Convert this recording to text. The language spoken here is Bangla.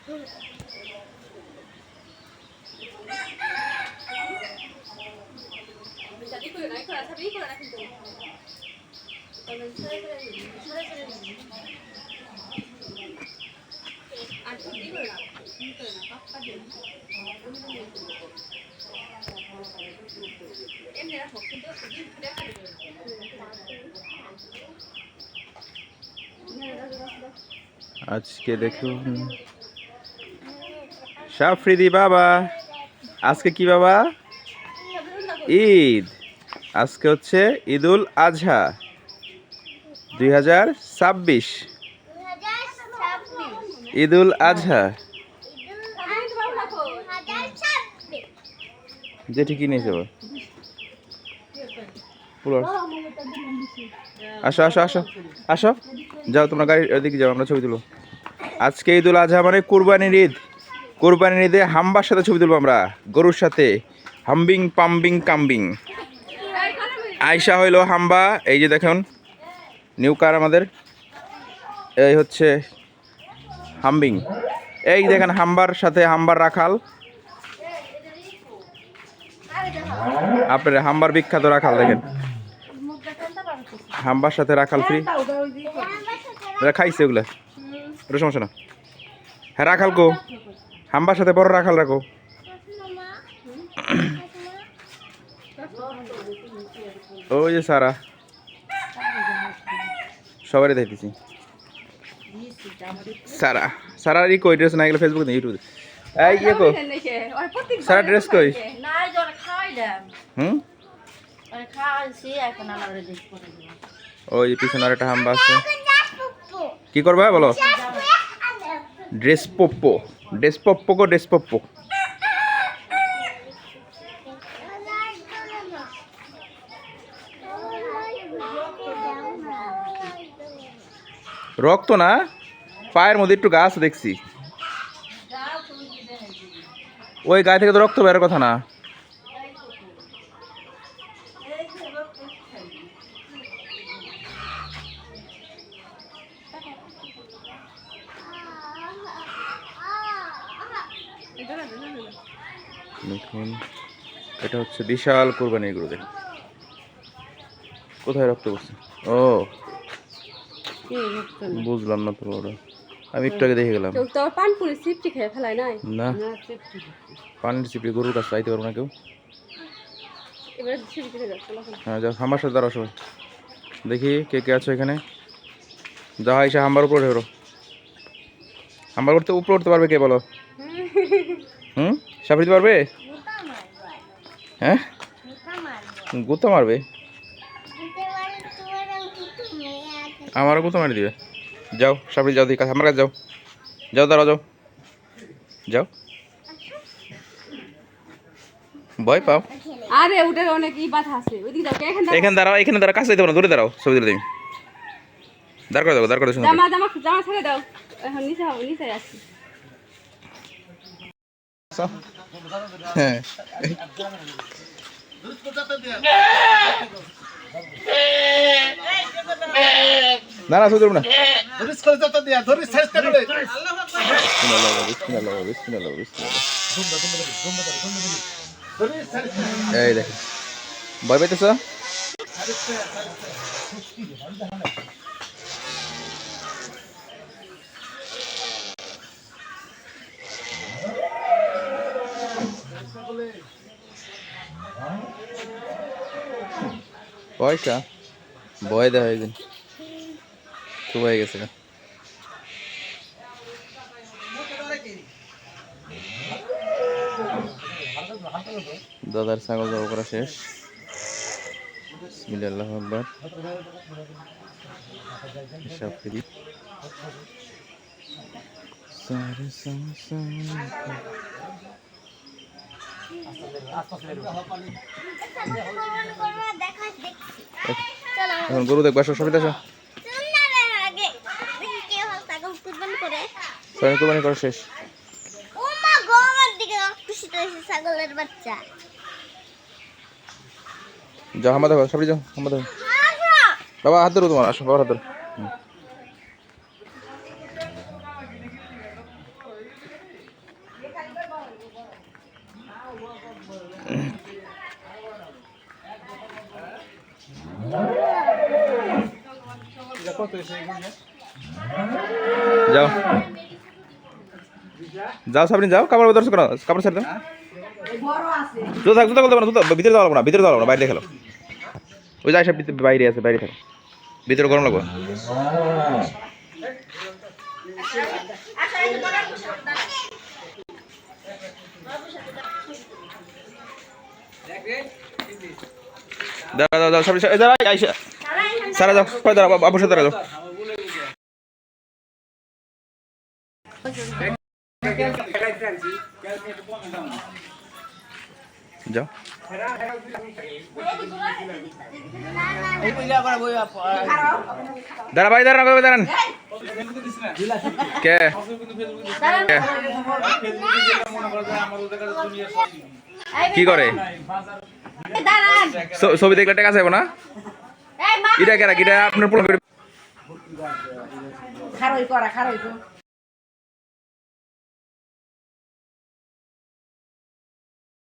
আজকে দেখুন সাফরিদি বাবা, আজকে কি বাবা? ঈদ। আজকে হচ্ছে ঈদুল আজহা 2026। ঈদুল আজহা যেটি কিনেছে। আসো আসো আসো আসো, যাও তোমরা গাড়ির ওদিকে যাও, আমরা ছবি তুলবো। আজকে ঈদুল আজহা মানে কুরবানির ঈদ। কুরবানির ঈদে হাম্বার সাথে ছবি তুলবো আমরা, গরুর সাথে। হাম্বিং পাম্বিং কাম্বিং। আয়শা হইলো হাম্বা, এই যে দেখুন নিউ কার আমাদের, এই হচ্ছে হাম্বিং। এই দেখেন হাম্বার সাথে হাম্বার রাখাল। আপনার হাম্বার বিখ্যাত রাখাল দেখেন, হাম্বার সাথে রাখাল ফ্রি। খাইছে ওগুলা, ওটা সমস্যা না। হ্যাঁ রাখাল কো, হাম্বার সাথে বড় রাখাল রাখো। ওই যে সারা, সবারই দেখতেছি। সারা সারার ই কই ড্রেস না গেলে ফেসবুকে ইউটিউবে। এই ইয়ে কো সারা ড্রেস কই? হুম, ওই পিছনে আরেকটা হাম্বা আছে। কি করবা বলো? ড্রেস পপ্পো, ড্রেস পপ্পো গো, ড্রেস পপ্পো। রক্ত না, পায়ের মধ্যে একটু গাছ দেখছি, ওই গায়ে থেকে তো রক্ত বেরোর কথা না। দেখুন এটা হচ্ছে বিশাল কোরবানির গরু। দেখুন কোথায় রক্ত পড়ছে। ও বুঝলাম না তো, ওরা আমি একটু আগে দেখে গেলাম। পানপুরি সিপটি খেয়ে ফেলায় নাই না, পানির সিপি গরুর কাছে চাইতে পারবো না কেউ। হ্যাঁ যাও, হাম্বার সাথে দাঁড়াও সবাই, দেখি কে কে আছো এখানে। যা হয় সে হাম্বার উপরে ধরো। হাম্বার করতে উপরে উঠতে পারবে কে বলো? হুম, সাফরিতে পারবে? হ্যাঁ গুতা মারবে, আমারও গুতা মারি দিবে। যাও সাফরি যাও, দিকে আমার কাছে যাও, যাও দাঁড়াও, যাও যাও। ভয় পাও? আরে ওটার অনেক ই বাধা আছে, ওইদিকে যাও। এখানে দাঁড়াও, এখানে দাঁড়াও, কাছে যেতে পারো, দূরে দাঁড়াও, ছবি তুলে দিই। দাঁড় করে দাও, দাঁড় করে দাও। জামা জামা জামা ছেড়ে দাও, এখন নিচে হবো, নিচে আসছি। হ্যাঁ না না, ছবি তুলব না। এই দেখেন, ভয় পাইতেছ? পয়সা ভয় দেওয়া হয়ে যায়, খুব হয়ে গেছে। দাদার ছাগল জবাই করা শেষ। বিসমিল্লাহ আকবার। সব ফ্রি। এখন গরু দেখবো, আসো সবিতা আসো। কোরবানি করা শেষ। যাও হাম্বা দেখো, সবই যাও হাম্বা দেখো। বাবা হাত ধরো, তোমার আসো, বাবার হাত ধরো। যাও যাও সাবরিন যাও, কাপড় দর্শক করো, কাপড় ছেড়ে দাও। জুতা থাক, জুতা খুলতে পারো, জুতা ভিতরে যাওয়া লাগবো না, ভিতরে যাওয়া লাগবো না, বাইরে খেলো। ওই যে সব বাইরে আছে, বাইরে থাকো, ভিতরে গরম লাগবে। দাঁড়া দাঁড়া দাঁড়া, সাবরিন দাঁড়া, আইসা সারা যাও, কয় দাঁড়া, আবুর সাথে দাঁড়া যাও। যাও দাঁড়া ভাই, দাঁড়ান কবে দাঁড়ান। কে কে? কি করে ছবি দেখলে টাকা চাইবো না? এটা কেরা, এটা আপনার খারই করা খারই তো